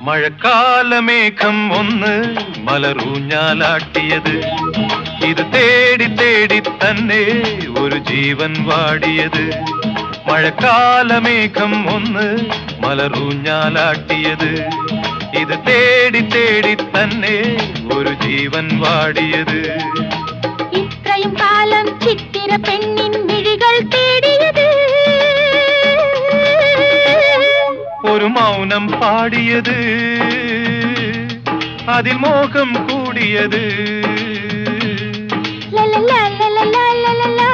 മഴക്കാലമേഘം ഒന്ന് മലറൂഞ്ഞാലാട്ടിയത്, ഇത് തേടി തേടി തന്നെ ഒരു ജീവൻ വാടിയത്. മഴക്കാലമേഘം ഒന്ന് മലറൂഞ്ഞാലാട്ടിയത്, ഇത് തേടി തേടി തന്നെ ഒരു ജീവൻ വാടിയത്. ഇത്രയും കാലം ചിത്തിര പെണ്ണിൻ മിഴികൾ തേടിയത്, ഒരു മൗനം പാടിയത്, അതിൽ മോഹം കൂടിയത്. ലലലാ ലലലാ ലലലാ